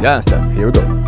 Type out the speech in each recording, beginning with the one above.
Yeah, so here we go.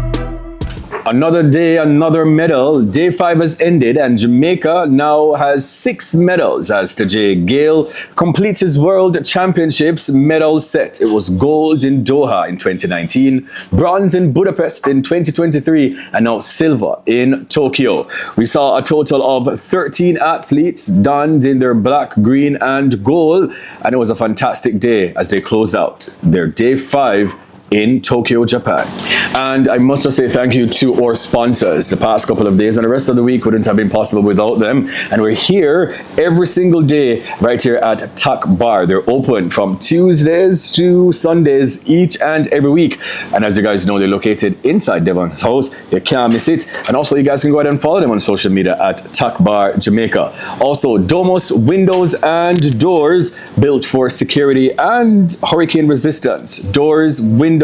Another day, another medal. Day 5 has ended, and Jamaica now has 6 medals as Tajay Gale completes his World Championships medal set. It was gold in Doha in 2019, bronze in Budapest in 2023, and now silver in Tokyo. We saw a total of 13 athletes donned in their black, green, and gold, and it was a fantastic day as they closed out their Day 5 in Tokyo, Japan. And I must just say thank you to our sponsors. The past couple of days and the rest of the week wouldn't have been possible without them. And we're here every single day right here at Tuck Bar. They're open from Tuesdays to Sundays each and every week. And as you guys know, they're located inside Devon's house. You can't miss it. And also you guys can go ahead and follow them on social media at Tuck Bar Jamaica. Also, Domos windows and doors built for security and hurricane resistance. Doors, windows,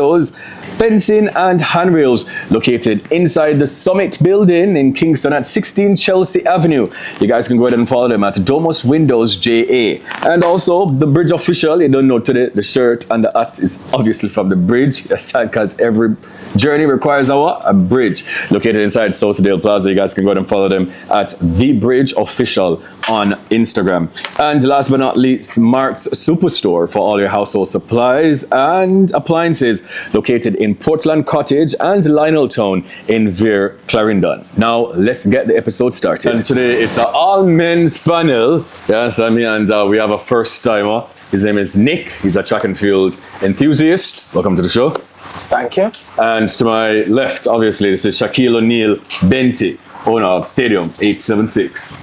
fencing and handrails located inside the Summit building in Kingston at 16 Chelsea Avenue. You guys can go ahead and follow them at Domos Windows JA. And also the Bridge Official. You don't know today, the shirt and the hat is obviously from the Bridge. That's because every journey requires a bridge located inside Southdale Plaza. You guys can go ahead and follow them at The Bridge Official on Instagram. And last but not least, Mark's Superstore for all your household supplies and appliances located in Portland Cottage and Lioneltown in Veer, Clarendon. Now, let's get the episode started. And today, it's an all-men's panel. Yes, I mean, and we have a first-timer. His name is Nick. He's a track and field enthusiast. Welcome to the show. Thank you. And to my left, obviously, this is Shaquille O'Neal Benty, owner of Stadium 876.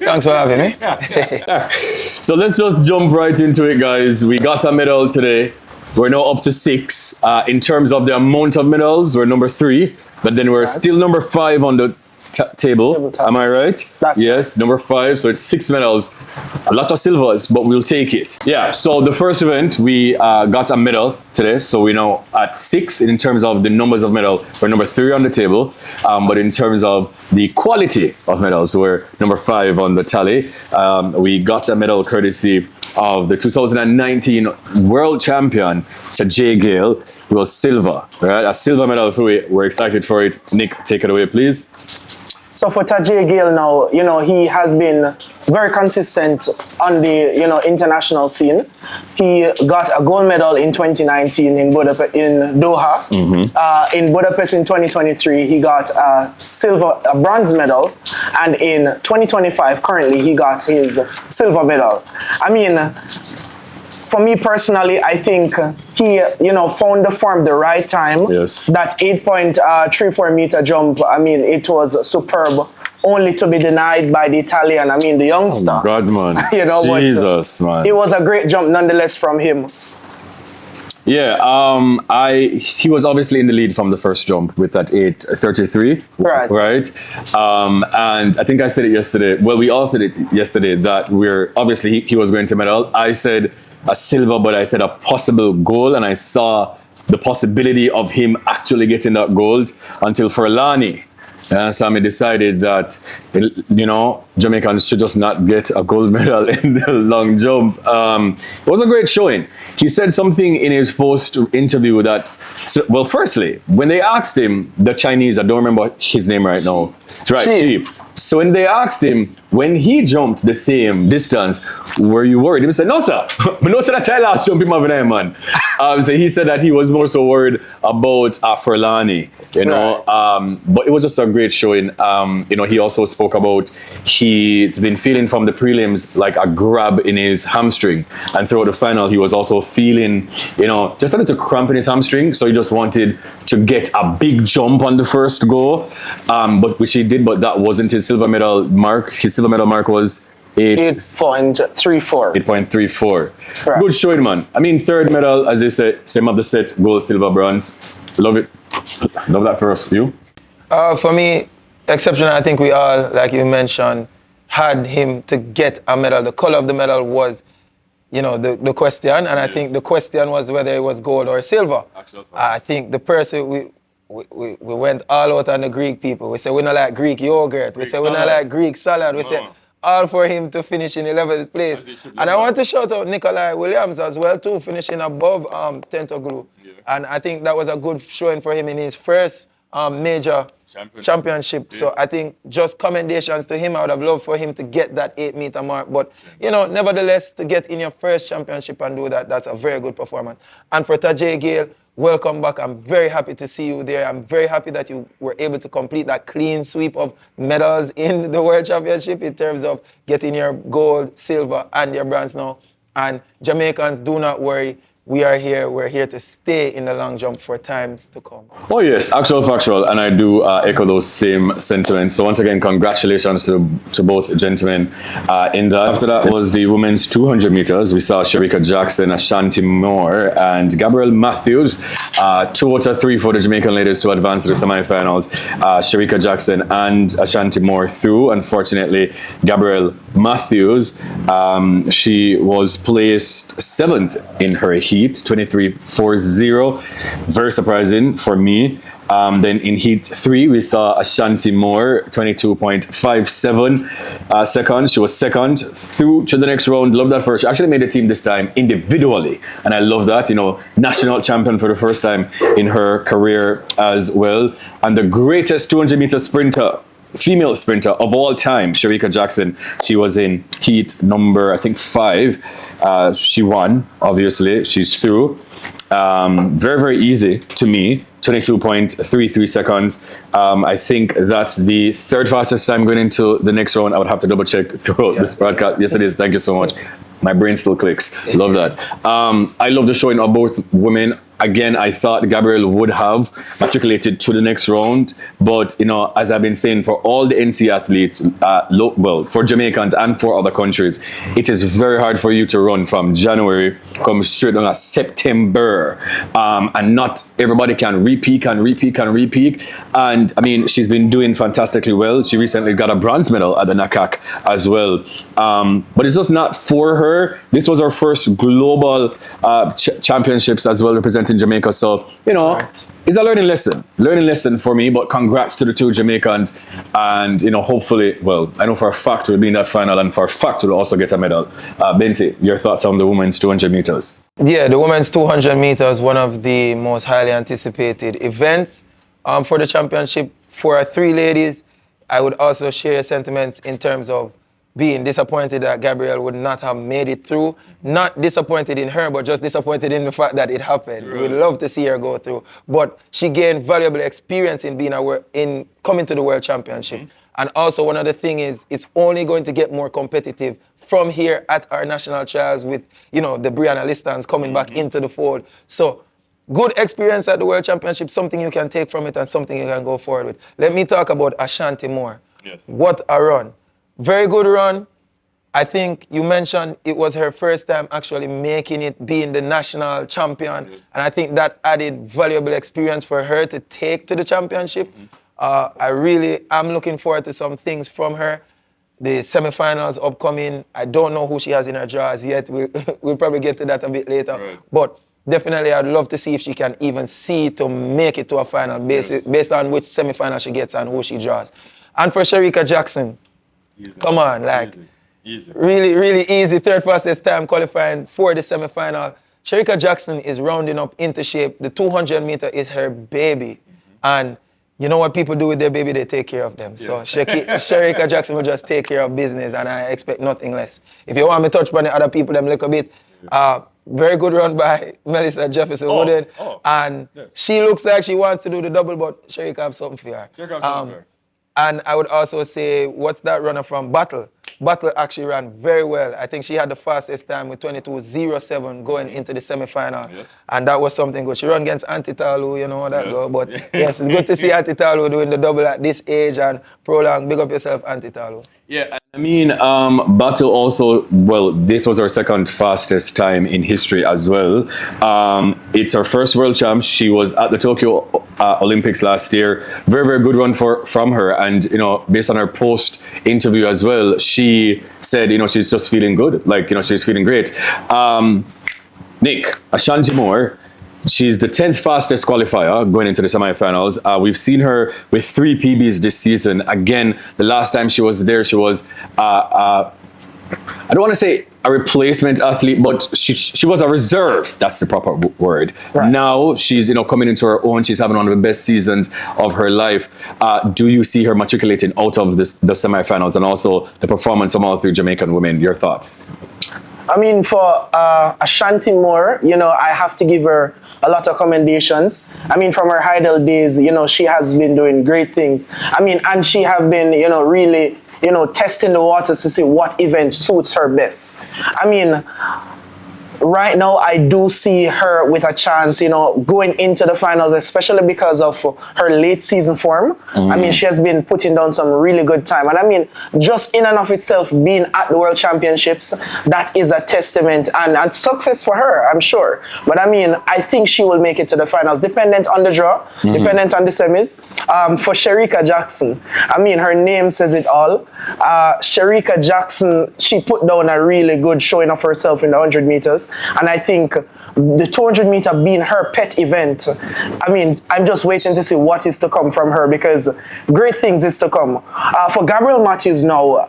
Thanks for having me. So let's just jump right into it, guys. We got a medal today. We're now up to 6. In terms of the amount of medals, we're number 3, but then we're still number 5 on the table. Am I right? Yes, number 5. So it's 6 medals. A lot of silvers, but we'll take it. Yeah, so the first event, we got a medal today. So we're now at 6 in terms of the numbers of medal. We're number 3 on the table. But in terms of the quality of medals, we're number 5 on the tally. We got a medal courtesy of the 2019 world champion, Tajay Gale. It was silver, right? A silver medal for it. We're excited for it. Nick, take it away, please. So for Tajay Gale now, he has been very consistent on the, international scene. He got a gold medal in 2019 in Budapest, in Doha. Mm-hmm. In Budapest in 2023, he got a bronze medal. And in 2025, currently, he got his silver medal. I mean, for me personally, I think he, found the form the right time. Yes. That 8.34 meter jump, I mean, it was superb, only to be denied by the Italian, the youngster. Oh, God, man. Jesus, man. It was a great jump nonetheless from him. Yeah, he was obviously in the lead from the first jump with that 8.33. Right. And I think I said it yesterday. Well, we all said it yesterday that obviously he was going to medal. I said a silver, but I said a possible gold, and I saw the possibility of him actually getting that gold until Furlani. So I decided that, Jamaicans should just not get a gold medal in the long jump. It was a great showing. He said something in his post interview that, firstly, when they asked him, the Chinese, I don't remember his name right now. Right, Sheep. So when they asked him, when he jumped the same distance, were you worried? He said, no, sir. But no, sir, that last jump him over there, man. So he said that he was more so worried about Furlani, but it was just a great showing. He also spoke about he's been feeling from the prelims like a grab in his hamstring. And throughout the final, he was also feeling, just a little cramp in his hamstring. So he just wanted to get a big jump on the first go, which he did, but that wasn't his silver medal mark. His silver medal mark was 8.34. 8.34. Right. Good showing, man. Third medal, as they say, same of the set, gold, silver, bronze. Love it. Love that for us. You? For me, exceptional. I think we all, like you mentioned, had him to get a medal. The color of the medal was, the question. And I think the question was whether it was gold or silver. I think the person, we went all out on the Greek people. We said we don't like Greek yogurt. We said we don't like Greek salad. We said all for him to finish in 11th place. And I want to shout out Nikolai Williams as well too, finishing above Tentoglu. Yeah. And I think that was a good showing for him in his first major championship. Yeah. So I think just commendations to him. I would have loved for him to get that 8-meter mark. But, you know, nevertheless, to get in your first championship and do that, that's a very good performance. And for Tajay Gale, welcome back. I'm very happy to see you there. I'm very happy that you were able to complete that clean sweep of medals in the World Championship in terms of getting your gold, silver, and your bronze now. And Jamaicans, do not worry. We are here. We're here to stay in the long jump for times to come. Oh yes, actual factual, and I do echo those same sentiments. So once again, congratulations to both gentlemen in that. After that was the women's 200 meters. We saw Shericka Jackson, Ashanti Moore, and Gabrielle Matthews. 2 out of 3 for the Jamaican ladies to advance to the semifinals. Shericka Jackson and Ashanti Moore through. Unfortunately, Gabrielle Matthews, she was placed 7th in her heat. 23.40, very surprising for me. Then in heat 3 we saw Ashanti Moore, 22.57 seconds. She was second through to the next round. Love that for her. She actually made the team this time individually, and I love that. You know, national champion for the first time in her career as well. And the greatest 200-meter sprinter, female sprinter of all time, Shericka Jackson. She was in heat number, I think, 5. She won, obviously. She's through. Very, very easy to me. 22.33 seconds. I think that's the 3rd fastest time going into the next round. I would have to double check throughout this broadcast. Yes, it is. Thank you so much. My brain still clicks. Love that. I love the showing of both women. Again, I thought Gabrielle would have matriculated to the next round, but you know, as I've been saying, for all the NC athletes, well, for Jamaicans and for other countries, it is very hard for you to run from January, come straight on a September, and not everybody can repeat. And I mean, she's been doing fantastically well. She recently got a bronze medal at the NACAC as well. But it's just not for her. This was her first global championships as well, representing Jamaica. So, you know, it's a learning lesson for me, but congrats to the 2 Jamaicans. And, you know, hopefully, well, I know for a fact we'll be in that final, and for a fact we'll also get a medal. Binti, your thoughts on the women's 200 meters? Yeah, the women's 200 meters, one of the most highly anticipated events for the championship. For our 3 ladies, I would also share sentiments in terms of being disappointed that Gabrielle would not have made it through. Not disappointed in her, but just disappointed in the fact that it happened. Right. We'd love to see her go through. But she gained valuable experience in being in coming to the World Championship. Mm-hmm. And also one other thing is, it's only going to get more competitive from here at our national trials with, you know, the Brianna Listans coming back into the fold. So good experience at the World Championship, something you can take from it and something you can go forward with. Let me talk about Ashanti Moore. Yes. What a run. Very good run. I think you mentioned it was her first time actually making it, being the national champion. Mm-hmm. And I think that added valuable experience for her to take to the championship. Mm-hmm. I really am looking forward to some things from her. The semifinals upcoming, I don't know who she has in her drawers yet. We'll probably get to that a bit later. Right. But definitely I'd love to see if she can even see to make it to a final based on which semifinal she gets and who she draws. And for Shericka Jackson, easy. Come on, like, easy. Really, really easy. 3rd fastest time qualifying for the semifinal. Shericka Jackson is rounding up into shape. The 200 meter is her baby. Mm-hmm. And you know what people do with their baby? They take care of them. Yes. So Shericka Jackson will just take care of business, and I expect nothing less. If you want me to touch on the other people, them look a bit. Very good run by Melissa Jefferson Wooden. And she looks like she wants to do the double, but Shericka have something for her. And I would also say, what's that runner from? Battle. Battle actually ran very well. I think she had the fastest time with 22.07 going into the semi-final. Yes. And that was something good. She ran against Auntie Talu, you know how that go. But yes, it's good to see Auntie Talu doing the double at this age and prolong. Big up yourself, Auntie Talu. Yeah, I mean, Battle also, well, this was her 2nd fastest time in history as well. It's her first world champ. She was at the Tokyo Olympics last year. Very, very good run from her. And, you know, based on her post interview as well, she said, you know, she's just feeling good. Like, you know, she's feeling great. Nick, Ashanti Moore, She's the 10th fastest qualifier going into the semifinals. We've seen her with 3 PBs this season. Again, the last time she was there, she was, I don't want to say a replacement athlete, but she was a reserve. That's the proper word. Right. Now she's coming into her own. She's having one of the best seasons of her life. Do you see her matriculating out of the semifinals and also the performance from all 3 Jamaican women? Your thoughts? I mean, for Ashanti Moore, I have to give her a lot of commendations. I mean, from her Heidel days, she has been doing great things. I mean, and she have been, really, testing the waters to see what event suits her best. I mean, right now, I do see her with a chance, going into the finals, especially because of her late season form. I mean, she has been putting down some really good time. And I mean, just in and of itself, being at the World Championships, that is a testament and success for her, I'm sure. But I mean, I think she will make it to the finals, dependent on the draw, dependent on the semis. For Shericka Jackson, I mean, her name says it all. Shericka Jackson, she put down a really good showing of herself in the 100 meters. And I think the 200 meter being her pet event, I mean, I'm just waiting to see what is to come from her because great things is to come. For Gabrielle Matthews now,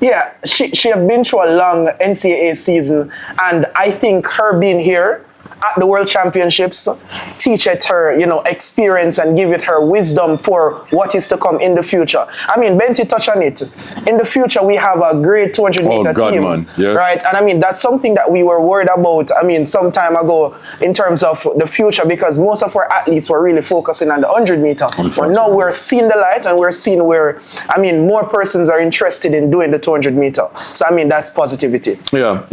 yeah, she have been through a long NCAA season, and I think her being here at the World Championships teach it her, experience and give it her wisdom for what is to come in the future. I mean, Benty touched on it. In the future, we have a great 200 meter team, man. Yes. Right? And I mean, that's something that we were worried about, I mean, some time ago in terms of the future because most of our athletes were really focusing on the 100 meter. But now we're seeing the light and we're seeing where, I mean, more persons are interested in doing the 200 meter. So, I mean, that's positivity. Yeah.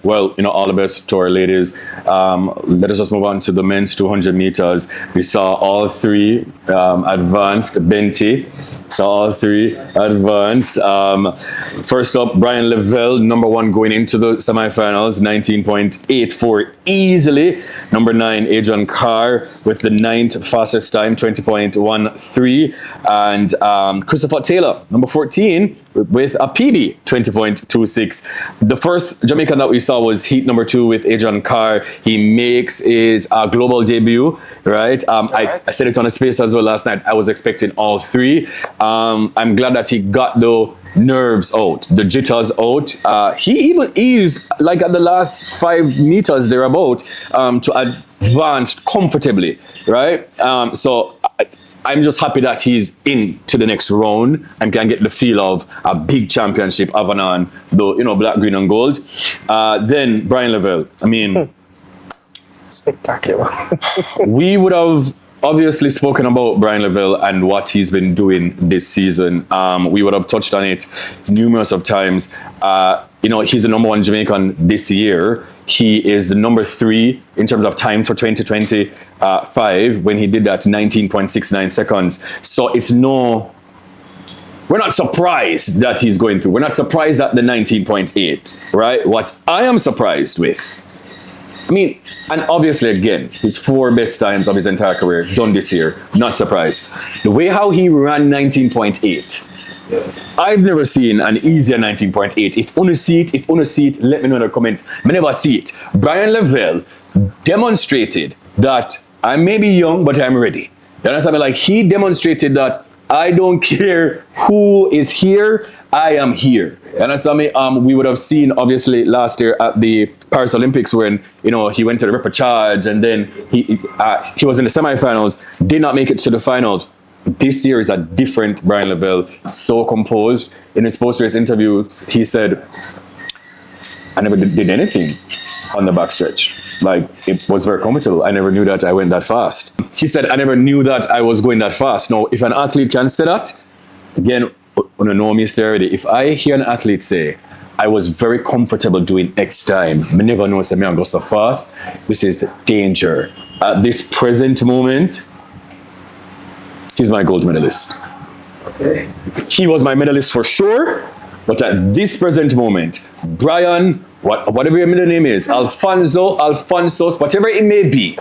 Well, all the best to our ladies. Let us just move on to the men's 200 meters. We saw all 3 advanced. Benty saw all 3 advanced. First up, Brian Lavelle, number 1 going into the semifinals, 19.84 easily. Number 9, Adrian Carr with the 9th fastest time, 20.13. And Christopher Taylor, number 14, with a PB, 20.26. The first Jamaican that we saw was heat number 2 with Adrian Carr. He makes his global debut, right? I said it on a space as well last night. I was expecting all 3. I'm glad that he got the nerves out, the jitters out. He even eased, like at the last 5 meters thereabout, to advance comfortably, right? So I'm just happy that he's into the next round and can get the feel of a big championship, Avanan, the black, green, and gold. Then Brian Lavelle. I mean, spectacular. We would have obviously spoken about Brian Lavelle and what he's been doing this season. We would have touched on it numerous of times. He's the number 1 Jamaican this year. He is the number 3 in terms of times for 2025 when he did that 19.69 seconds. So we're not surprised that he's going through. We're not surprised at the 19.8, right? What I am surprised with, I mean, and obviously again, his 4 best times of his entire career done this year, not surprised. The way how he ran 19.8, I've never seen an easier 19.8. If you see it, let me know in the comment. I never see it. Brian Lavelle demonstrated that I may be young, but I'm ready. You understand? Like, he demonstrated that I don't care who is here, I am here. You understand me? We would have seen, obviously, last year at the Paris Olympics when, he went to the repechage and then he was in the semifinals, did not make it to the finals. This year is a different Brian Lavelle, so composed. In his post-race interview, he said, I never did anything on the backstretch. Like, it was very comfortable. I never knew that I went that fast. He said, I never knew that I was going that fast. Now, if an athlete can say that, again, on a normal already, if I hear an athlete say, I was very comfortable doing X time, I never know say, I go so fast, this is danger. At this present moment, he's my gold medalist. Okay. He was my medalist for sure, but at this present moment, Brian, whatever your middle name is, Alfonso, whatever it may be,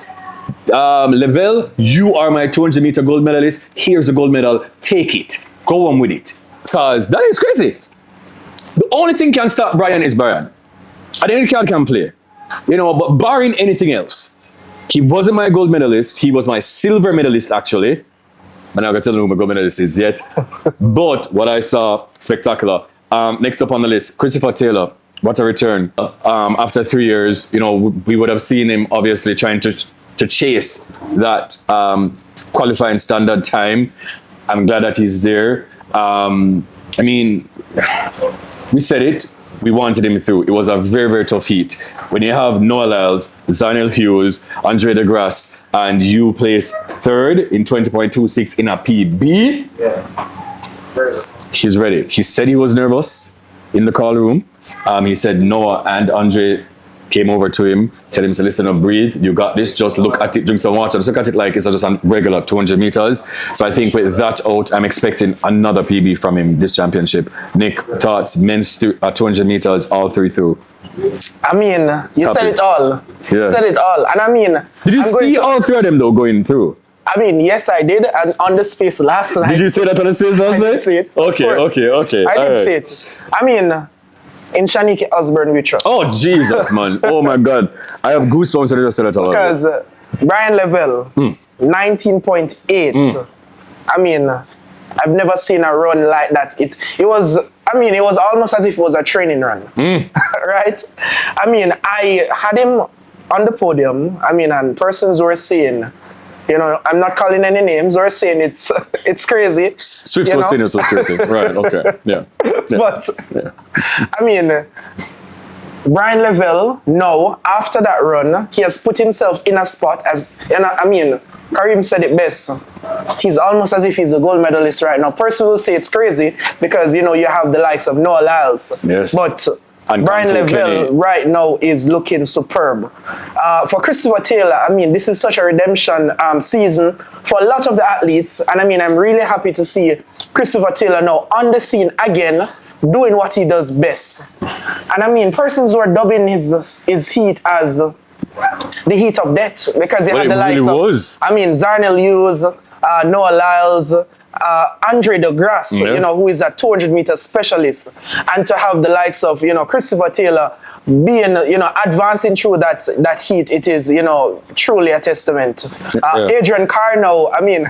Lavelle, you are my 200 meter gold medalist. Here's a gold medal. Take it. Go on with it. Because that is crazy. The only thing can stop Brian is Brian. And then he can play. But barring anything else, He wasn't my gold medalist. He was my silver medalist, actually. I'm not going to tell you who my gold medalist is yet. But what I saw, spectacular. Next up on the list, Christopher Taylor. What a return. After 3 years, you know, we would have seen him obviously trying to chase that qualifying standard time. I'm glad that he's there. I mean, we said it. We wanted him through. It was a very, very tough heat. When you have Noah Lyles, Zaniel Hughes, Andre DeGrasse, and you place third in 20.26 in a PB, he's ready. He said he was nervous in the call room. He said Noah and Andre came over to him, tell him to listen up, breathe. You got this. Just look at it, drink some water. Just look at it like it's just a regular 200 meters. So I think with that out, I'm expecting another PB from him this championship. Nick, thoughts, men's 200 meters, all three through. I mean, you said it all. Yeah. You said it all. And I mean, Did you see all three of them though going through? I mean, yes, I did. And on the space last night. Did you say that on the space last night? I did see it. Okay. I did see it. I mean, in Shanique Osborne we trust. Oh, Jesus, man. Oh, my God. I have goosebumps when I just said that. Because Brian Lavelle, 19.8. I mean, I've never seen a run like that. It was almost as if it was a training run. Right? I mean, I had him on the podium. I mean, and persons were saying, you know, I'm not calling any names, were saying it's crazy. Swift's was saying it was crazy. Right, okay. Yeah. But, I mean, Brian Lavelle, now, after that run, he has put himself in a spot as, you know, I mean, Karim said it best. He's almost as if he's a gold medalist right now. Person will say it's crazy because, you know, you have the likes of Noah Lyles. Yes. But And Brian Lavelle right now is looking superb. For Christopher Taylor, I mean, this is such a redemption season for a lot of the athletes. And I mean, I'm really happy to see Christopher Taylor now on the scene again, doing what he does best. And I mean, persons were dubbing his heat as the heat of death because he had the likes of, I mean, Zarnell Hughes, Noah Lyles, Andre DeGrasse, you know, who is a 200-meter specialist, and to have the likes of, you know, Christopher Taylor being, you know, advancing through that heat, it is, you know, truly a testament. Adrian Carr now, I mean,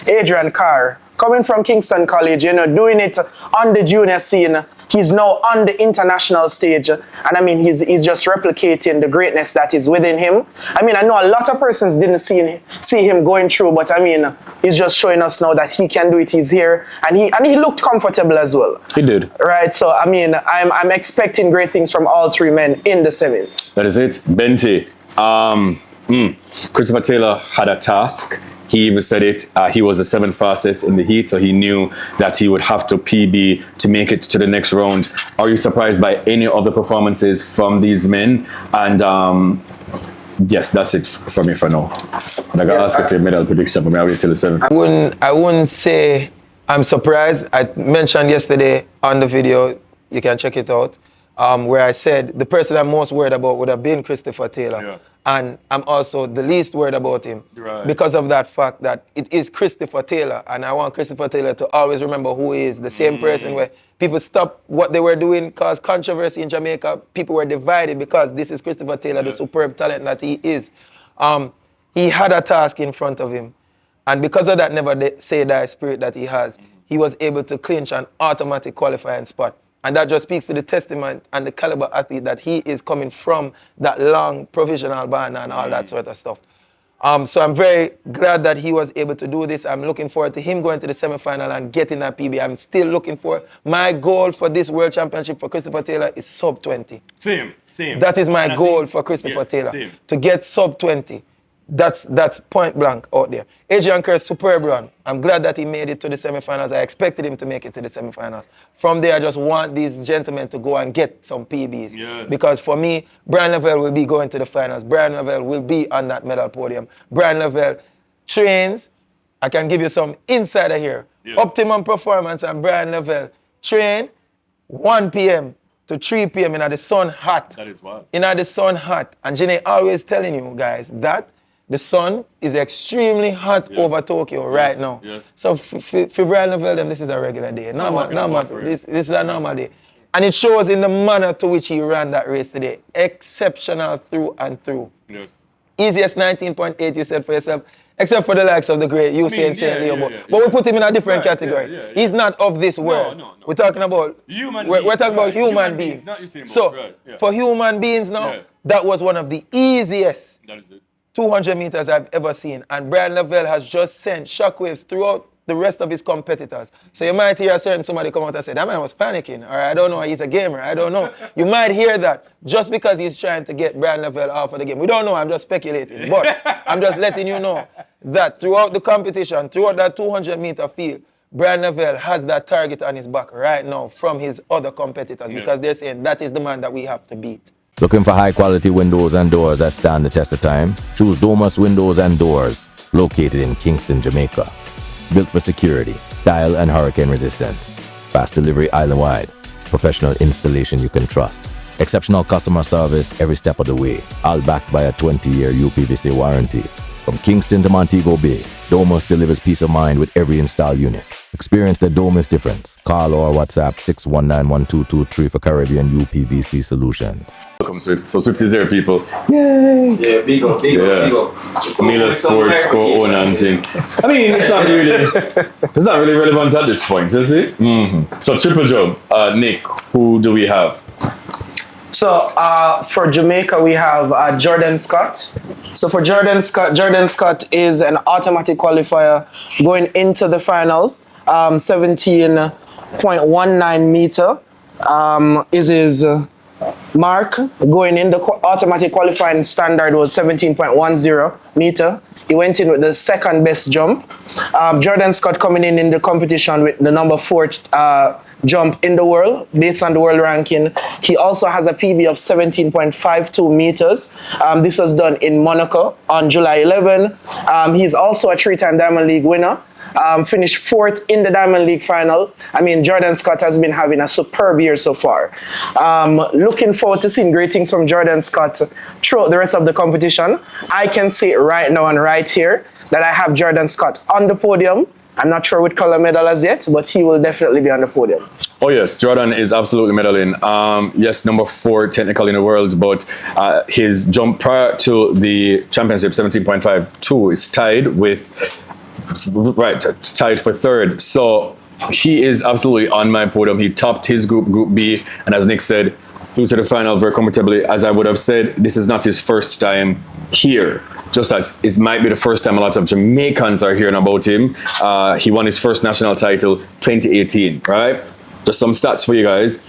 Adrian Carr, coming from Kingston College, you know, doing it on the junior scene. He's now on the international stage, and I mean, he's just replicating the greatness that is within him. I mean, I know a lot of persons didn't see him going through, but I mean, he's just showing us now that he can do it. He's here, and he looked comfortable as well. He did. Right, so I mean, I'm expecting great things from all three men in the semis. That is it. Bente. Christopher Taylor had a task. He even said it, he was the 7th fastest in the heat, so he knew that he would have to PB to make it to the next round. Are you surprised by any of the performances from these men? And yes, that's it for me for now. I'm going to ask if your medal prediction, but I'll wait till the 7th. I wouldn't say I'm surprised. I mentioned yesterday on the video, you can check it out, where I said the person I'm most worried about would have been Christopher Taylor. Yeah. And I'm also the least worried about him because of that fact that it is Christopher Taylor. And I want Christopher Taylor to always remember who he is, the same person where people stopped what they were doing, caused controversy in Jamaica. People were divided because this is Christopher Taylor, the superb talent that he is. He had a task in front of him. And because of that never say die spirit that he has, he was able to clinch an automatic qualifying spot. And that just speaks to the testament and the caliber athlete that he is coming from that long provisional ban and all that sort of stuff. So I'm very glad that he was able to do this. I'm looking forward to him going to the semifinal and getting that PB. I'm still looking for, my goal for this World Championship for Christopher Taylor is sub 20. Same. That is my goal for Christopher Taylor, to get sub 20. That's point blank out there. Adrian Kerr's superb run. I'm glad that he made it to the semifinals. I expected him to make it to the semifinals. From there, I just want these gentlemen to go and get some PBs. Yes. Because for me, Brian Lavelle will be going to the finals. Brian Lavelle will be on that medal podium. Brian Lavelle trains. I can give you some insider here. Yes. Optimum performance and Brian Lavelle train 1 p.m. to 3 p.m. in the sun hot. That is wild. In the sun hot. And Janae always telling you guys that the sun is extremely hot over Tokyo right now. Yes. So for Brian Lavelle, this is a regular day. This is a normal day. And it shows in the manner to which he ran that race today. Exceptional through and through. Yes. Easiest 19.8 you said for yourself, except for the likes of the great Usain St. Leo. But we put him in a different category. He's not of this world. We're talking about we're talking about human beings. So for human beings now, that was one of the easiest 200 meters I've ever seen. And Brian Lavelle has just sent shockwaves throughout the rest of his competitors. So you might hear a certain somebody come out and say, that man was panicking, or I don't know, he's a gamer, I don't know. You might hear that just because he's trying to get Brian Lavelle off of the game. We don't know, I'm just speculating. But I'm just letting you know that throughout the competition, throughout that 200 meter field, Brian Lavelle has that target on his back right now from his other competitors because they're saying that is the man that we have to beat. Looking for high-quality windows and doors that stand the test of time? Choose Domus Windows and Doors, located in Kingston, Jamaica. Built for security, style, and hurricane resistance. Fast delivery island-wide. Professional installation you can trust. Exceptional customer service every step of the way. All backed by a 20-year UPVC warranty. From Kingston to Montego Bay, Domus delivers peace of mind with every installed unit. Experience the Domus difference. Call or WhatsApp 619-1223 for Caribbean UPVC solutions. Welcome, Swift. So Swift is there, people. Yeah, big up, big up. Mila Sports co-owner and thing. I mean, it's not really relevant at this point, is it? Mm-hmm. So triple job. Nick, who do we have? So for Jamaica, we have Jordan Scott. So for Jordan Scott is an automatic qualifier going into the finals. 17.19 meter is his mark. Going in the automatic qualifying standard was 17.10 meter. He went in with the second best jump. Jordan Scott coming in the competition with the number 4 jump in the world based on the world ranking. He also has a PB of 17.52 meters. This was done in Monaco on July 11. He's also a 3-time Diamond League winner. Finished 4th in the Diamond League final. I mean, Jordan Scott has been having a superb year so far. Looking forward to seeing great things from Jordan Scott throughout the rest of the competition. I can say right now and right here that I have Jordan Scott on the podium. I'm not sure with color medal as yet, but he will definitely be on the podium. Oh yes, Jordan is absolutely medaling. Yes, number 4 technical in the world, but his jump prior to the championship, 17.52, is tied for 3rd. So he is absolutely on my podium. He topped his group B, and as Nick said, through to the final very comfortably. As I would have said, this is not his first time here. Just as it might be the first time a lot of Jamaicans are hearing about him. He won his first national title 2018, right? Just some stats for you guys.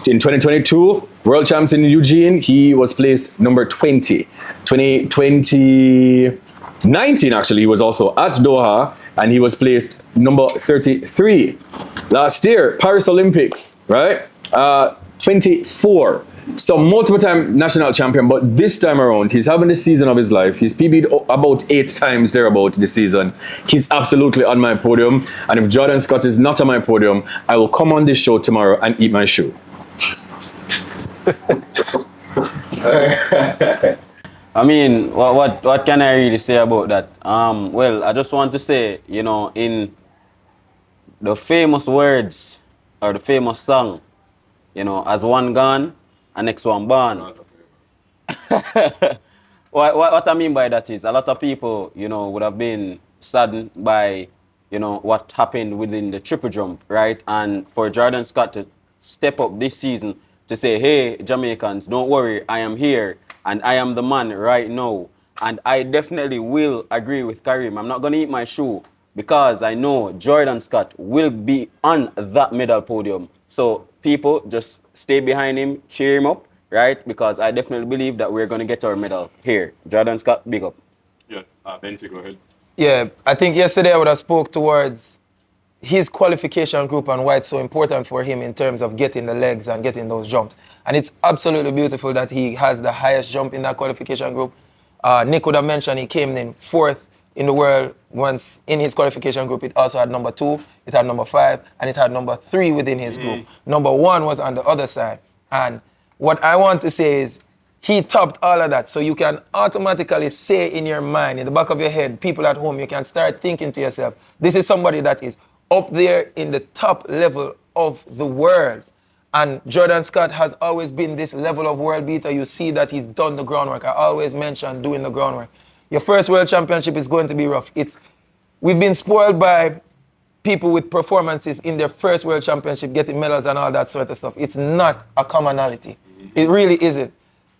In 2022, World Champs in Eugene, he was placed number 20. 2019, actually, he was also at Doha, and he was placed number 33. Last year, Paris Olympics, right? 24. So multiple time national champion, but this time around, he's having the season of his life. He's PB'd about 8 times thereabout this season. He's absolutely on my podium. And if Jordan Scott is not on my podium, I will come on this show tomorrow and eat my shoe. I mean, what can I really say about that? Well, I just want to say, you know, in the famous words or the famous song, you know, as one gone, and next one born. What I mean by that is a lot of people, you know, would have been saddened by, you know, what happened within the triple jump, right? And for Jordan Scott to step up this season to say, hey, Jamaicans, don't worry, I am here and I am the man right now. And I definitely will agree with Karim. I'm not going to eat my shoe because I know Jordan Scott will be on that medal podium. So people just stay behind him, cheer him up, right? Because I definitely believe that we're going to get our medal here. Jordan Scott, big up. Yes, Benji, go ahead. Yeah, I think yesterday I would have spoke towards his qualification group and why it's so important for him in terms of getting the legs and getting those jumps. And it's absolutely beautiful that he has the highest jump in that qualification group. Nick would have mentioned he came in 4th in the world once in his qualification group. It also had number 2, it had number 5, and it had number 3 within his group. Number 1 was on the other side. And what I want to say is he topped all of that. So you can automatically say in your mind, in the back of your head, people at home, you can start thinking to yourself, this is somebody that is up there in the top level of the world. And Jordan Scott has always been this level of world beater. You see that he's done the groundwork. I always mention doing the groundwork. Your first world championship is going to be rough. We've been spoiled by people with performances in their first world championship, getting medals and all that sort of stuff. It's not a commonality. It really isn't.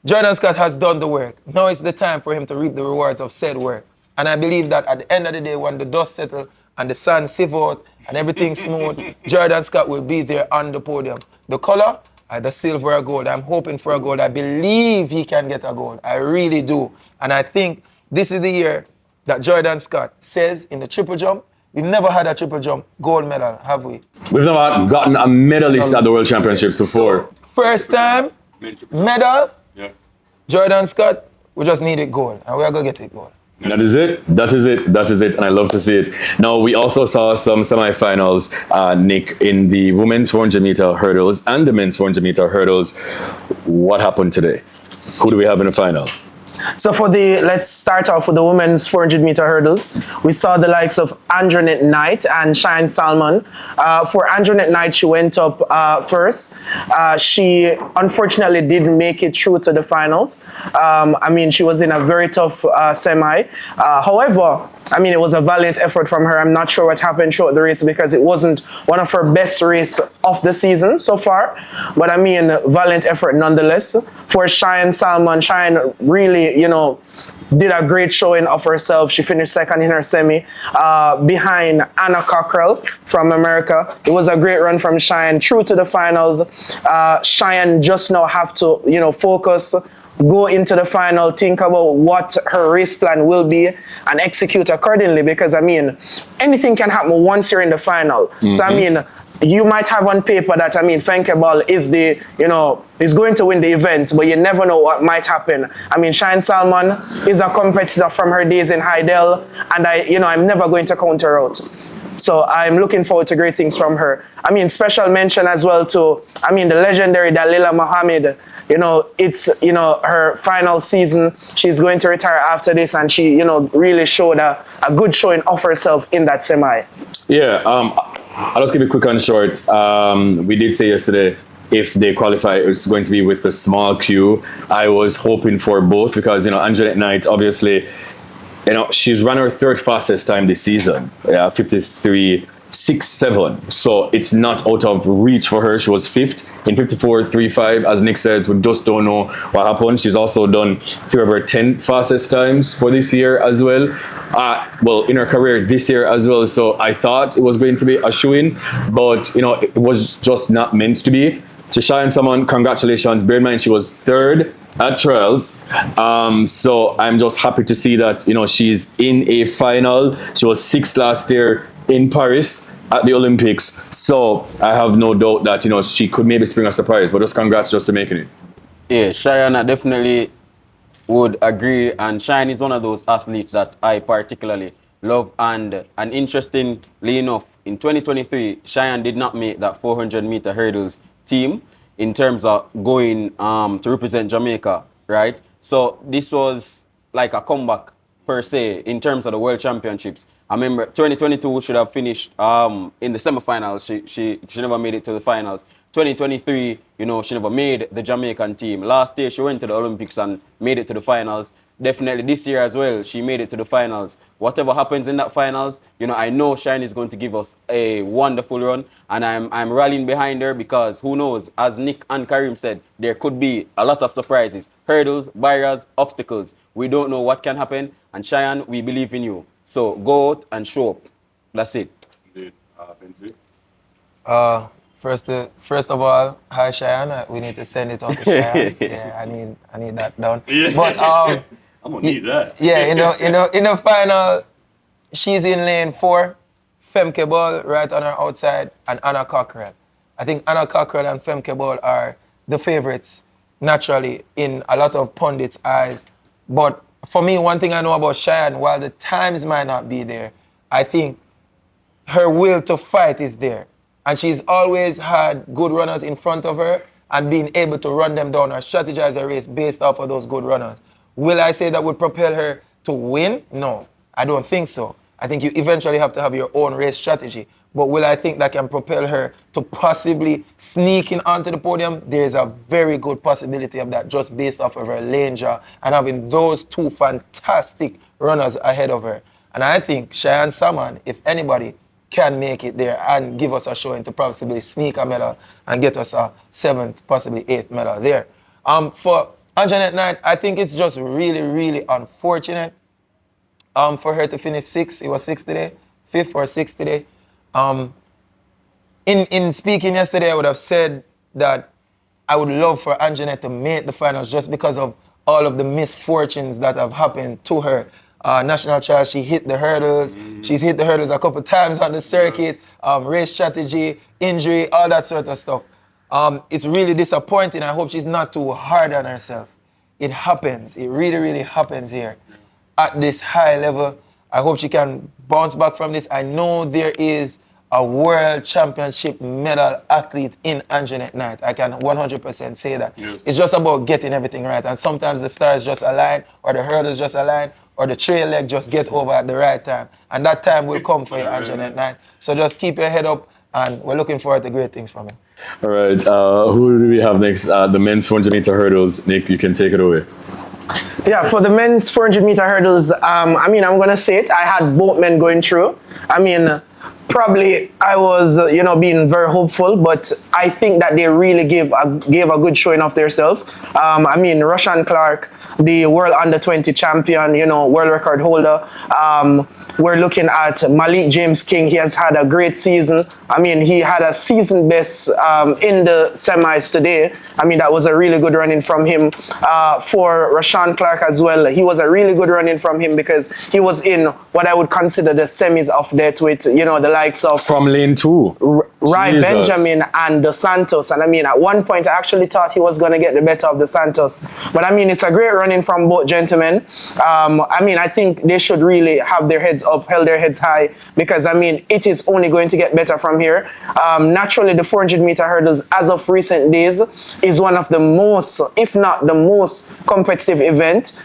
Jordan Scott has done the work. Now it's the time for him to reap the rewards of said work. And I believe that at the end of the day, when the dust settles and the sun sieve out and everything smooth, Jordan Scott will be there on the podium. The color, either silver or gold. I'm hoping for a gold. I believe he can get a gold. I really do. And I think this is the year that Jordan Scott says in the triple jump, we've never had a triple jump gold medal, have we? We've never gotten a medalist at the World Championships before. So, first time, medal, Jordan Scott, we just need it gold. And we're going to get it gold. That is it. That is it. That is it. And I love to see it. Now, we also saw some semifinals, Nick, in the women's 400 meter hurdles and the men's 400 meter hurdles. What happened today? Who do we have in the final? So let's start off with the women's 400 meter hurdles. We saw the likes of Anjanette Knight and Cheyenne Salmon. For Anjanette Knight, she went up first. She unfortunately didn't make it through to the finals. I mean, she was in a very tough semi. However, I mean, it was a valiant effort from her. I'm not sure what happened throughout the race because it wasn't one of her best races of the season so far. But I mean, valiant effort nonetheless. For Cheyenne Salmon, Cheyenne really, did a great showing of herself. She finished second in her semi behind Anna Cockrell from America. It was a great run from Cheyenne through to the finals. Cheyenne just now have to, focus, go into the final, think about what her race plan will be and execute accordingly because, I mean, anything can happen once you're in the final. Mm-hmm. So, I mean, you might have on paper that, I mean, Fenkeball is is going to win the event, but you never know what might happen. I mean, Cheyenne Salmon is a competitor from her days in Heidel, and I'm never going to count her out. So I'm looking forward to great things from her. I mean, special mention as well to, the legendary Dalila Mohammed. It's, her final season. She's going to retire after this, and she, really showed a good showing of herself in that semi. Yeah, I'll just keep it quick and short. We did say yesterday, if they qualify, it's going to be with the small queue. I was hoping for both because, Anjanette Knight, obviously, she's run her third fastest time this season, 53.67. So it's not out of reach for her. She was fifth in 54.35. As Nick said, we just don't know what happened. She's also done 3 of her 10 fastest times for this year as well. In her career this year as well. So I thought it was going to be a shoo-in, but it was just not meant to be. To Cheyenne Salmon, congratulations. Bear in mind, she was third at trials. So I'm just happy to see that, she's in a final. She was sixth last year in Paris at the Olympics. So I have no doubt that, she could maybe spring a surprise, but just congrats just to making it. Yeah, Cheyenne, I definitely would agree. And Cheyenne is one of those athletes that I particularly love. And interestingly enough, in 2023, Cheyenne did not make that 400 meter hurdles team in terms of going to represent Jamaica, right? So this was like a comeback per se in terms of the World Championships. I remember 2022 should have finished in the semifinals. She never made it to the finals. 2023, she never made the Jamaican team. Last year, she went to the Olympics and made it to the finals. Definitely this year as well, she made it to the finals. Whatever happens in that finals, I know Shine is going to give us a wonderful run, and I'm rallying behind her because who knows, as Nick and Karim said, there could be a lot of surprises, hurdles, barriers, obstacles. We don't know what can happen, and Cheyenne, we believe in you. So go out and show up. That's it. Indeed. First of all, hi Cheyenne. We need to send it on to Cheyenne. Yeah, I need that down. Yeah. But I'm gonna need that. Yeah, in the final, she's in lane 4, Femke Ball right on her outside, and Anna Cockrell. I think Anna Cockrell and Femke Ball are the favorites naturally in a lot of pundits' eyes. But for me, one thing I know about Cheyenne, while the times might not be there, I think her will to fight is there. And she's always had good runners in front of her and being able to run them down or strategize a race based off of those good runners. Will I say that would propel her to win? No, I don't think so. I think you eventually have to have your own race strategy. But will I think that can propel her to possibly sneak in onto the podium? There is a very good possibility of that just based off of her lane draw and having those two fantastic runners ahead of her. And I think Cheyenne Salmon, if anybody, can make it there and give us a showing to possibly sneak a medal and get us a 7th, possibly 8th medal there. For Anjanette Knight, I think it's just really, really unfortunate for her to finish 6th. It was 6th today, 5th or 6th today. In speaking yesterday, I would have said that I would love for Anjanette to make the finals just because of all of the misfortunes that have happened to her. National trial, she hit the hurdles. She's hit the hurdles a couple times on the circuit. Race strategy, injury, all that sort of stuff. It's really disappointing. I hope she's not too hard on herself. It happens. It really, really happens here at this high level. I hope she can bounce back from this. I know there is a world championship medal athlete in Anjanette Knight. I can 100% say that. Yes. It's just about getting everything right. And sometimes the stars just align, or the hurdles just align, or the trail leg just get over at the right time. And that time will come for you, Anjanette Knight. So just keep your head up, and we're looking forward to great things from you. All right. Who do we have next? The men's 400 meter hurdles. Nick, you can take it away. Yeah, for the men's 400 meter hurdles, I mean, I'm going to say it. I had both men going through. I mean, probably I was, being very hopeful, but I think that they really gave a good showing of themselves. I mean, Roshan Clark, the world under-20 champion, world record holder. We're looking at Malik James King. He has had a great season. I mean, he had a season best in the semis today. I mean, that was a really good running from him. For Rashawn Clark as well, he was a really good running from him because he was in what I would consider the semis of death with, the likes of... From lane 2. Rai Benjamin and Dos Santos. And I mean, at one point, I actually thought he was going to get the better of Dos Santos. But I mean, it's a great running from both gentlemen. I mean, I think they should really have their heads up, held their heads high, because I mean, it is only going to get better from here. Naturally, the 400 meter hurdles, as of recent days, is one of the most, if not the most competitive event.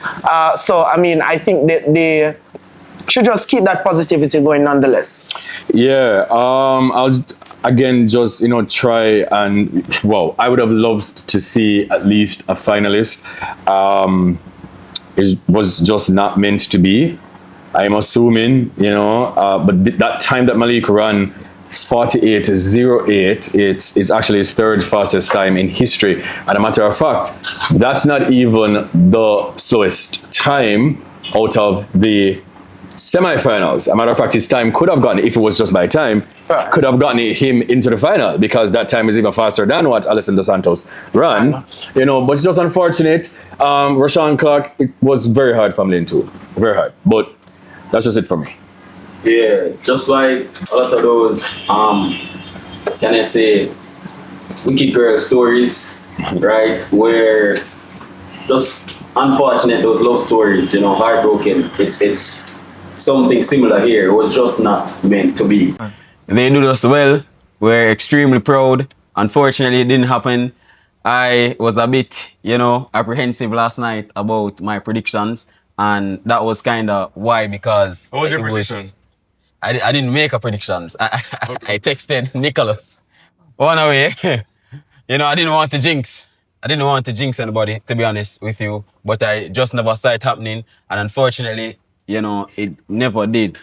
So, I mean, I think that they should just keep that positivity going nonetheless. Yeah, I'll again just try and I would have loved to see at least a finalist. It was just not meant to be. I'm assuming, but that time that Malik ran 48.08, it's actually his 3rd fastest time in history. And a matter of fact, that's not even the slowest time out of the semi-finals. A matter of fact, his time could have gotten, if it was just by time, could have gotten him into the final, because that time is even faster than what Alison Dos Santos ran. But it's just unfortunate. Rashawn Clark, it was very hard from lane 2. Very hard. But that's just it for me. Yeah, just like a lot of those, can I say, wicked girl stories, right? Where just unfortunate, those love stories, heartbroken. It's something similar here. It was just not meant to be. They did us well. We're extremely proud. Unfortunately, it didn't happen. I was a bit, apprehensive last night about my predictions. And that was kind of why, because... What was your prediction? I didn't make a predictions. I texted Nicholas. One away. I didn't want to jinx. I didn't want to jinx anybody, to be honest with you. But I just never saw it happening. And unfortunately, it never did.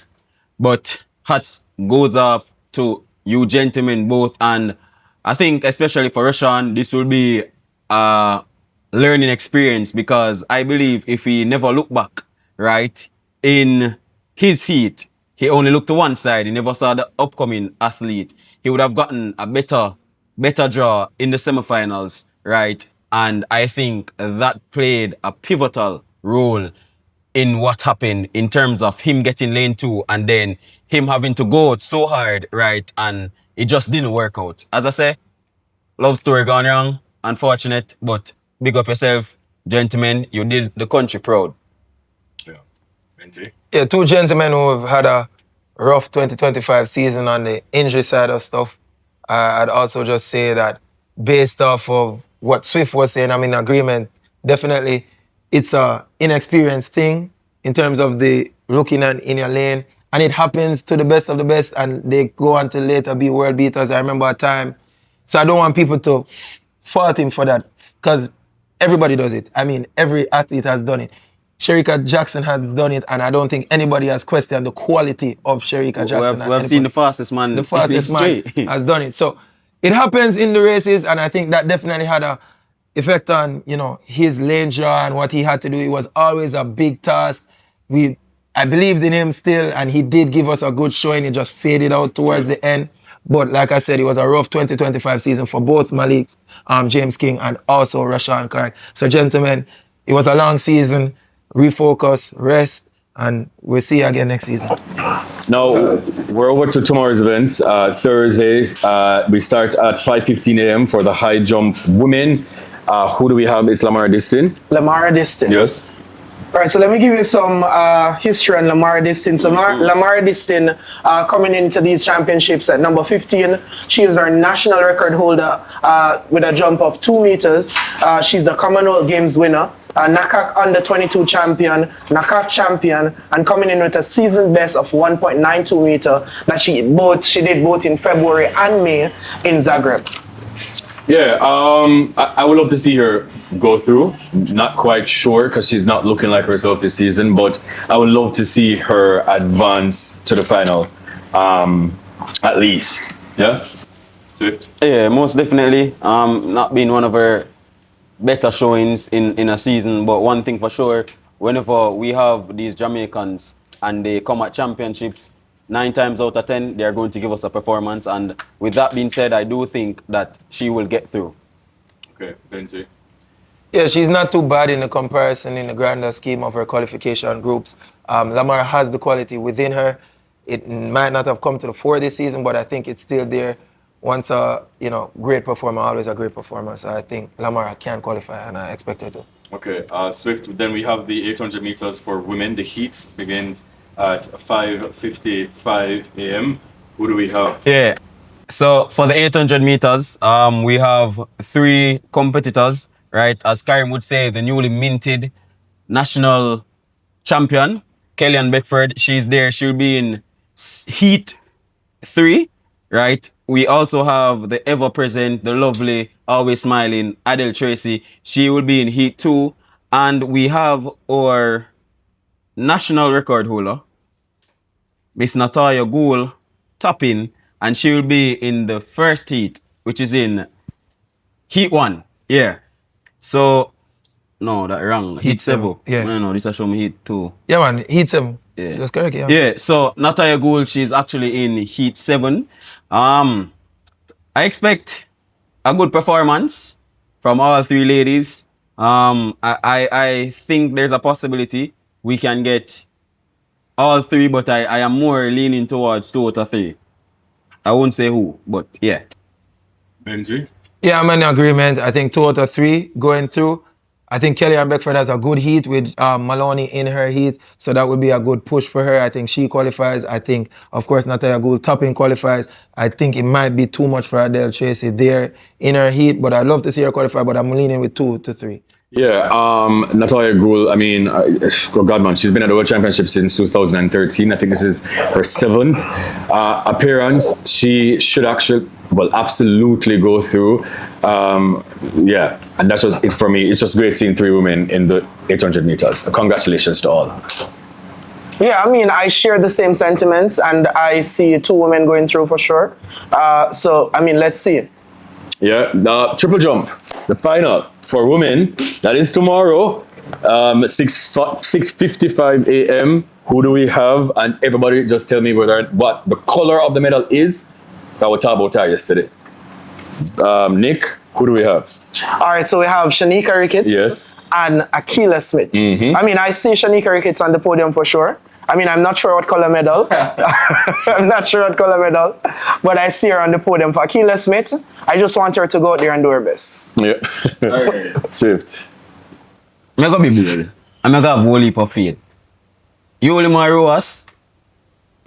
But hats goes off to you gentlemen both. And I think especially for Roshan, this will be a learning experience, because I believe if he never looked back, right, in his heat, he only looked to one side. He never saw the upcoming athlete. He would have gotten a better draw in the semifinals, right? And I think that played a pivotal role in what happened in terms of him getting lane 2 and then him having to go out so hard, right? And it just didn't work out. As I say, love story gone wrong, unfortunate, but big up yourself, gentlemen. You did the country proud. Yeah. Minty? Yeah, 2 gentlemen who have had a rough 2025 season on the injury side of stuff. I'd also just say that based off of what Swift was saying, I'm in agreement. Definitely, it's a inexperienced thing in terms of the looking at in your lane and it happens to the best of the best, and they go on to later be world beaters. I remember a time, so I don't want people to fault him for that, because everybody does it. I mean, every athlete has done it. Shericka Jackson has done it, and I don't think anybody has questioned the quality of Shericka Jackson. We have seen the fastest man. The fastest man history. has done it. So it happens in the races, and I think that definitely had a effect on, you know, his lane draw and what he had to do. It was always a big task. I believed in him still, and he did give us a good showing. It just faded out towards the end. But like I said, it was a rough 2025 season for both Malik, James King, and also Rashawn Clark. So gentlemen, it was a long season. Refocus, rest, and we'll see you again next season. Now, we're over to tomorrow's events. Thursday, we start at 5:15 a.m. for the high jump women. Who do we have? It's Lamar Distin. Lamar Distin. Yes. All right, so let me give you some history on Lamar Distin. So Lamar Distin coming into these championships at number 15. She is our national record holder with a jump of 2 meters. She's the Commonwealth Games winner, NACAC under 22 champion, NACAC champion, and coming in with a season best of 1.92 meter that she did both in February and May in Zagreb. Yeah, I would love to see her go through. Not quite sure because she's not looking like herself this season, but I would love to see her advance to the final, at least. Yeah? Swift? Yeah, most definitely. Not being one of her better showings in a season, but one thing for sure, whenever we have these Jamaicans and they come at championships, 9 times out of 10, they are going to give us a performance. And with that being said, I do think that she will get through. Okay, Benji. Yeah, she's not too bad in the comparison in the grander scheme of her qualification groups. Lamar has the quality within her. It might not have come to the fore this season, but I think it's still there. Once a great performer, always a great performer. So I think Lamar can qualify, and I expect her to. Okay, Swift. Then we have the 800 meters for women. The heats begins at 5:55 a.m. Who do we have? Yeah. So for the 800 meters, we have 3 competitors, right? As Karim would say, the newly minted national champion, Kellyanne Beckford. She's there. She'll be in heat 3, right? We also have the ever-present, the lovely, always smiling Adele Tracy. She will be in heat 2. And we have our national record holder, Miss Natalia Gould, topping, and she will be in the first heat, which is in heat 1. Yeah. So, no, that wrong. Heat 7. Yeah. No, this will show me heat 2. Yeah, man, heat 7. Yeah. That's correct, yeah. Yeah, so Natalia Gould, she's actually in heat 7. I expect a good performance from all 3 ladies. I think there's a possibility we can get all 3, but I am more leaning towards 2 out of 3. I won't say who, but yeah. Benji? Yeah, I'm in agreement. I think 2 out of 3 going through. I think Kellyanne Beckford has a good heat with Maloney in her heat, so that would be a good push for her. I think she qualifies. I think, of course, Natalia Gould topping qualifies. I think it might be too much for Adele Tracy there in her heat, but I'd love to see her qualify, but I'm leaning with 2 to 3. Yeah, Natalia Gould, I mean, oh God, man, she's been at the World Championship since 2013. I think this is her 7th appearance. She should absolutely go through. Yeah, and that was it for me. It's just great seeing 3 women in the 800 meters. Congratulations to all. Yeah, I mean, I share the same sentiments, and I see 2 women going through for sure. So, I mean, let's see. Yeah, the triple jump, the final for women, that is tomorrow, 6:55 a.m. Who do we have? And everybody just tell me what the color of the medal is. That we talked about that yesterday. Nick, who do we have? All right, so we have Shanika Ricketts Yes. and Akila Smith. I mean, I see Shanika Ricketts on the podium for sure. I mean, I'm not sure what color medal. I'm not sure what color medal, but I see her on the podium. For Akila Smith, I just want her to go out there and do her best. Yeah. Swift. I'm going to be good. I'm going to have a whole heap of faith. Yolima Roas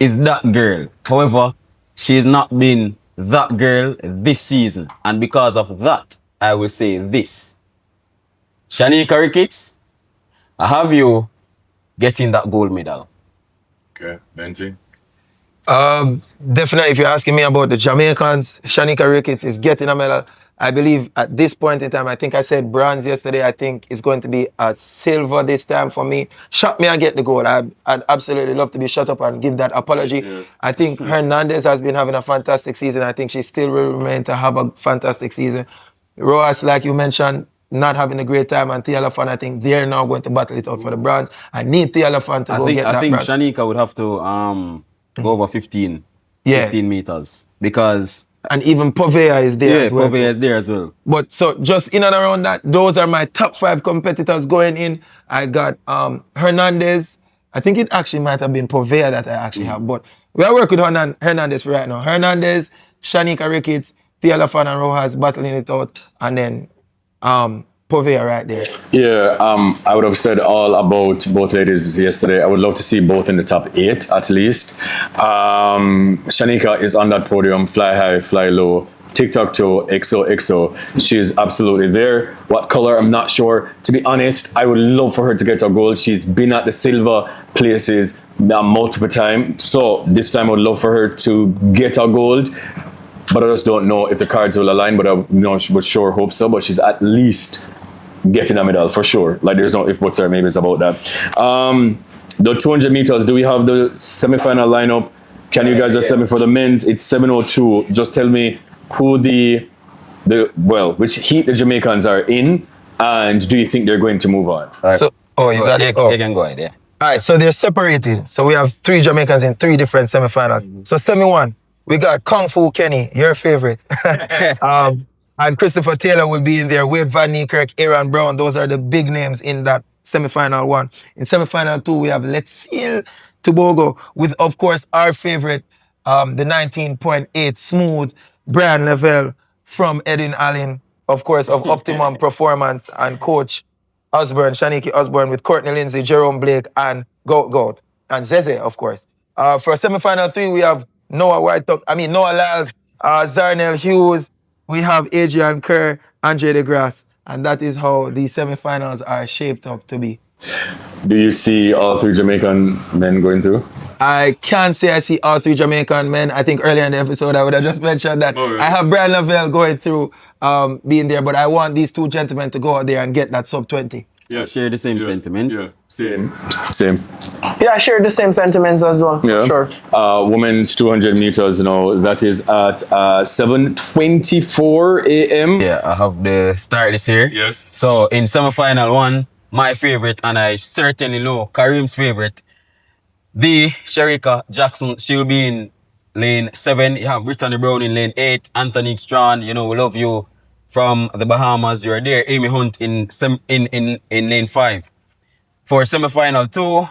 is that girl. However, she has not been that girl this season. And because of that, I will say this. Shanika Ricketts, I have you getting that gold medal. Okay, Benji. Definitely, if you're asking me about the Jamaicans, Shanika Ricketts is getting a medal. I believe at this point in time, I think I said bronze yesterday. I think it's going to be a silver this time for me. Shot me and get the gold. I'd absolutely love to be shut up and give that apology. Yes. I think Hernandez has been having a fantastic season. I think she still will remain to have a fantastic season. Roas, like you mentioned, not having a great time, and Tia Lafan, I think they're now going to battle it out for the bronze. I need Tia Lafan to go get that I think bronze. Shanika would have to go over 15 meters because And even Povea is there as well. Povea is there as well. But so just in and around that, those are my top 5 competitors going in. I got Hernandez. I think it actually might have been Povea that I actually have, but we are working with Hernandez for right now. Hernandez, Shanika Ricketts, Tia Lafan and Rojas battling it out, and then Povea right there. Yeah, I would have said all about both ladies yesterday. I would love to see both in the top 8 at least. Shanika is on that podium, fly high, fly low, tic-tac-toe, XOXO. She's absolutely there. What color, I'm not sure. To be honest, I would love for her to get a gold. She's been at the silver places multiple times. So this time I would love for her to get a gold. But I just don't know if the cards will align, but I would sure hope so. But she's at least getting a medal for sure. Like there's no if, buts, or maybes about that. The 200 meters, do we have the semi-final lineup? Can you guys just tell me for the men's? It's 7:02. Just tell me who which heat the Jamaicans are in, and do you think they're going to move on? So, you got it. You can go ahead, yeah. All right, so they're separated. So we have 3 Jamaicans in 3 different semifinals. So semi-1, we got Kung Fu Kenny, your favorite. And Christopher Taylor will be in there. Wade Van Niekerk, Aaron Brown. Those are the big names in that semifinal 1. In semifinal 2, we have Letsil Tobago with, of course, our favorite, the 19.8 smooth Brian Lavelle from Edwin Allen, of course, of Optimum Performance, and Coach Osborne, Shaniki Osborne, with Courtney Lindsay, Jerome Blake, and Goat, and Zeze, of course. For semifinal 3, we have Noah Lyles, Zarnell Hughes. We have Adrian Kerr, Andre DeGrasse, and that is how the semifinals are shaped up to be. Do you see all 3 Jamaican men going through? I can't say I see all 3 Jamaican men. I think earlier in the episode I would have just mentioned that I have Brian Lavelle going through, being there, but I want these 2 gentlemen to go out there and get that sub 20. Yeah, share the same sentiment. Yeah, same. Yeah, I share the same sentiments as well. Yeah. Sure. Women's 200 meters, that is at 7:24 a.m. Yeah, I have the start this here. Yes. So in semi-final 1, my favorite, and I certainly know Kareem's favorite, the Sherika Jackson. She will be in lane 7. You have Brittany Brown in lane 8. Anthony Strachan, we love you from the Bahamas. You're there. Amy Hunt in lane 5. For semi-final 2,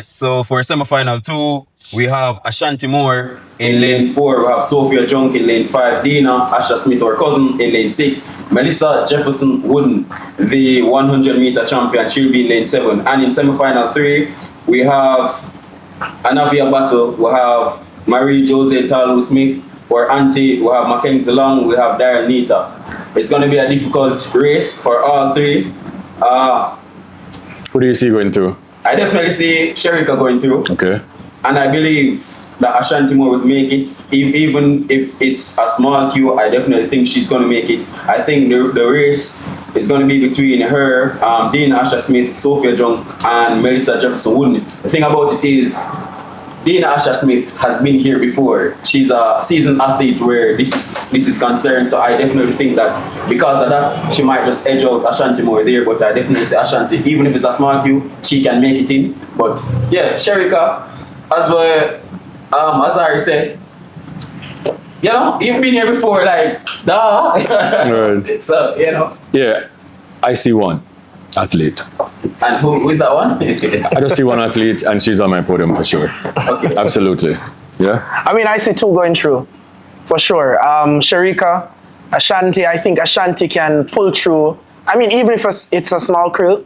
so for semi-final 2, we have Ashanti Moore in lane 4. We have Sophia Junk in lane 5. Dina Asha Smith, our cousin, in lane 6. Melissa Jefferson Wooden, the 100-meter champion, she'll be in lane 7. And in semi-final 3, we have Anavia Battle. We have Marie Jose Talu Smith, or Auntie. We have Mackenzie Long. We have Darren Nita. It's going to be a difficult race for all 3. Who do you see going through? I definitely see Sherika going through. Okay. And I believe that Ashanti Moore would make it. Even if it's a small queue, I definitely think she's going to make it. I think the race is going to be between her, Dina Asha Smith, Sophia Junk, and Melissa Jefferson Wooden. The thing about it is, Dina Asha Smith has been here before. She's a seasoned athlete where this is concerned. So I definitely think that because of that, she might just edge out Ashanti Moore there. But I definitely say Ashanti, even if it's a small queue, she can make it in. But yeah, Sherika, as well, as Ari said, you've been here before, like, duh. Right. So, Yeah, I see one athlete. And who is that one? I just see one athlete, and she's on my podium for sure. Okay. Absolutely. Yeah. I mean, I see 2 going through, for sure. Sherika, Ashanti, I think Ashanti can pull through. I mean, even if it's a small queue,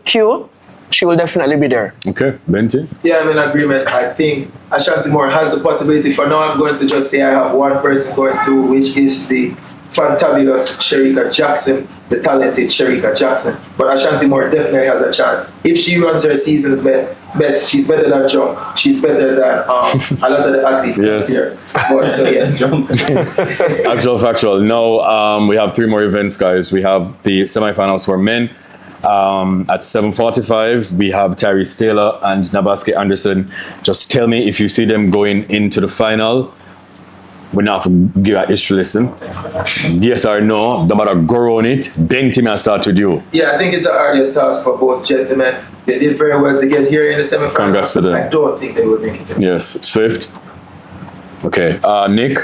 she will definitely be there. Okay, Benty? Yeah, I'm in agreement. I think Ashanti Moore has the possibility. For now, I'm going to just say I have one person going through, which is the fantabulous Sherika Jackson, the talented Sherika Jackson. But Ashanti Moore definitely has a chance. If she runs her seasons well, best. She's better than Jump. She's better than a lot of the athletes Yes. here. But so yeah, Jump. Actual factual. No, we have 3 more events, guys. We have the semifinals for men. At 7:45, we have Tyrese Taylor and Nabaske Anderson. Just tell me if you see them going into the final. We're not give a history lesson. Yes or no? No matter go on it. Bang team and start with you. Yeah, I think it's an arduous task for both gentlemen. They did very well to get here in the semifinals. Congrats to them. I don't think they would make it. Yes, Swift. Okay, Nick.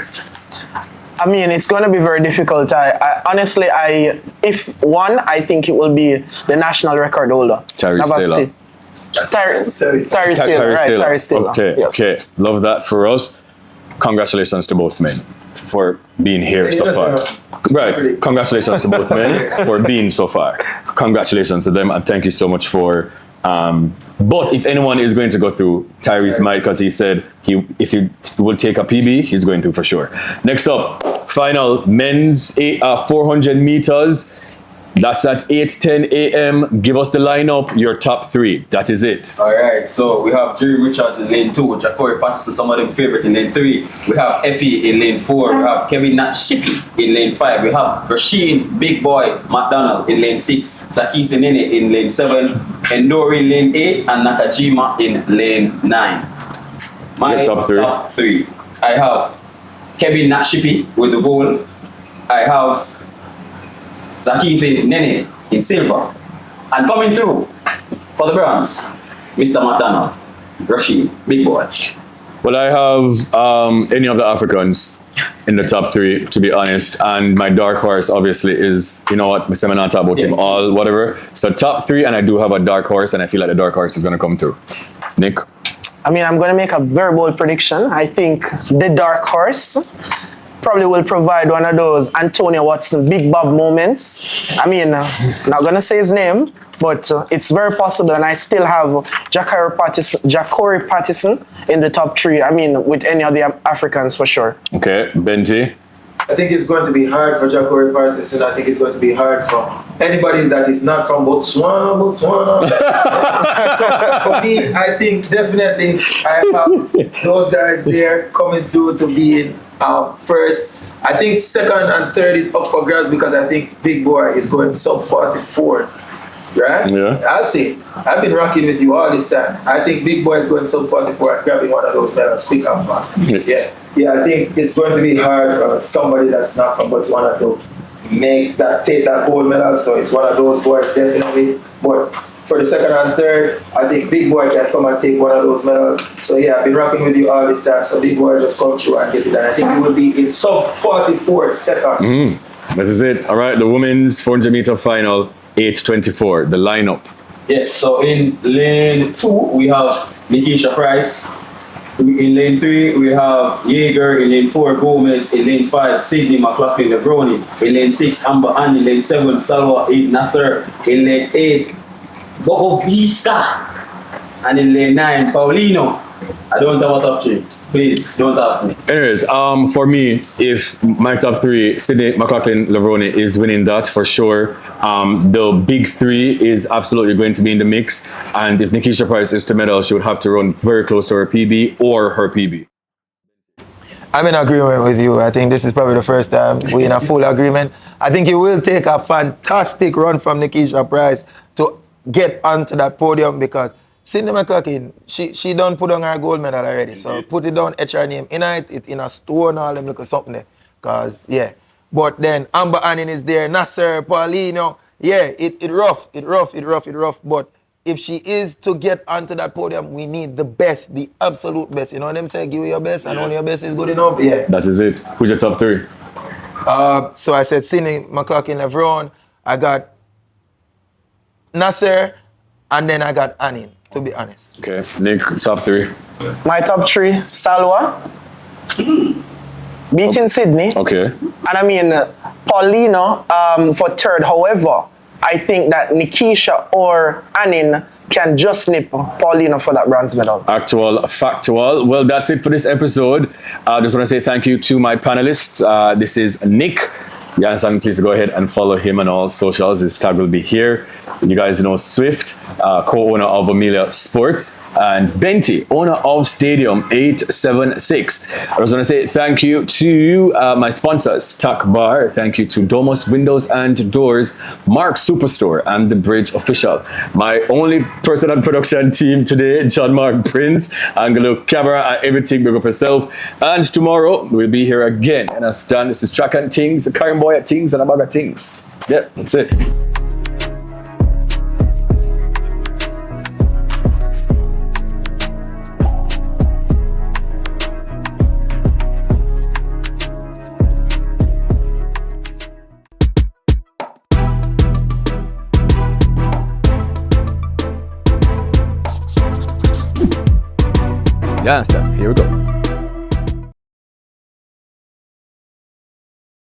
I mean, it's going to be very difficult. I honestly, if one, I think it will be the national record holder. Tyrese Taylor. Tyrese Taylor, right? Tyrese Taylor. Okay, yes. okay. Love that for us. Congratulations to both men for being here so far. Right. Congratulations to both men for being so far. Congratulations to them, and thank you so much for. But if anyone is going to go through, Tyrese might, because he said if he will take a PB, he's going to for sure. Next up, final men's 400 meters. That's at 8:10 a.m. Give us the lineup, your top 3. That is it. All right, so we have Jerry Richards in lane 2, Ja'Cory Patterson, some of them favorite in lane 3. We have Epi in lane 4. We have Kevin Shippy in lane 5. We have Rasheen Big Boy McDonald in lane 6. Zakith Nene in lane 7. Endori in lane 8. And Nakajima in lane 9. My Your top 3. top 3. I have Kevin Shippy with the gold. I have Zakith Nene in silver. And coming through for the bronze, Mr. McDonald, Rashid, Big Boy. Well, I have any of the Africans in the top 3, to be honest. And my dark horse, obviously, is, you know what, Mr. Not talk about him all, whatever. So top 3, and I do have a dark horse, and I feel like the dark horse is going to come through. Nick? I mean, I'm going to make a very bold prediction. I think the dark horse probably will provide one of those Antonio Watson Big Bob moments. I mean, not gonna say his name, but it's very possible, and I still have Ja'Cory Patterson in the top 3. I mean, with any of the Africans for sure. Okay, Benti? I think it's going to be hard for Ja'Cory Patterson. I think it's going to be hard for anybody that is not from Botswana. So for me, I think definitely I have those guys there coming through to be first. I think second and third is up for grabs because I think Big Boy is going sub 44. Right? Yeah. I'll say, I've been rocking with you all this time. I think Big Boy is going sub 44 and grabbing one of those medals quick and fast. Yeah, I think it's going to be hard for somebody that's not from Botswana to take that gold medal. So it's one of those boys definitely. But for the second and third, I think Big Boy can come and take one of those medals. So yeah, I've been rocking with you all this time. So Big Boy just come through and get it. And I think he will be in sub 44 seconds. That is it. All right, the women's 400 meter final, 8:24. The lineup. Yes, so in lane 2, we have Nikisha Price. In lane 3, we have Jaeger. In lane 4, Gomez. In lane 5, Sydney McLaughlin Lebroni. In lane 6, Amber Ann. In lane 7, Salwa Eid Nasser. In lane 8, Bogovishka. And in lane 9, Paulino. I don't have a top 3. Please, don't ask me. Anyways, for me, if my top 3, Sydney McLaughlin Lebroni is winning that for sure. The big 3 is absolutely going to be in the mix. And if Nikisha Price is to medal, she would have to run very close to her PB or her PB. I'm in agreement with you. I think this is probably the first time we're in a full agreement. I think it will take a fantastic run from Nikisha Price to get onto that podium because Sydney McLaughlin, she done put on her gold medal already. So put it down, etch her name in it in a stone, all them look at something there. Cause yeah. But then Amber Annin is there, Nasser, Paulino. Yeah, it rough. But if she is to get onto that podium, we need the best, the absolute best. You know what them say? Give your best and only your best is good enough. Yeah. That is it. Who's your top 3? So I said Sydney McLaughlin Levron. I got Nasser, and then I got Annin. To be honest. Okay, Nick, top 3. My top 3, Salwa, beating Sydney. Okay. And I mean, Paulino for third. However, I think that Nikisha or Annin can just nip Paulino for that bronze medal. Actual, factual. Well, that's it for this episode. I just want to say thank you to my panelists. This is Nick, Yes, and please go ahead and follow him on all socials. His tag will be here. You guys know Swift, co-owner of Amelia Sports, and Benty, owner of Stadium 876. I was going to say thank you to my sponsors, Tuck Bar. Thank you to Domus Windows and Doors, Mark Superstore, and The Bridge Official. My only person on production team today, John Mark Prince, Angelo Camera, and everything. Big up yourself. And tomorrow we'll be here again. And as done, this is Track and Tingz, a Karen boy at Tingz and a bag of Tingz. Yeah, that's it. Yeah, so here we go.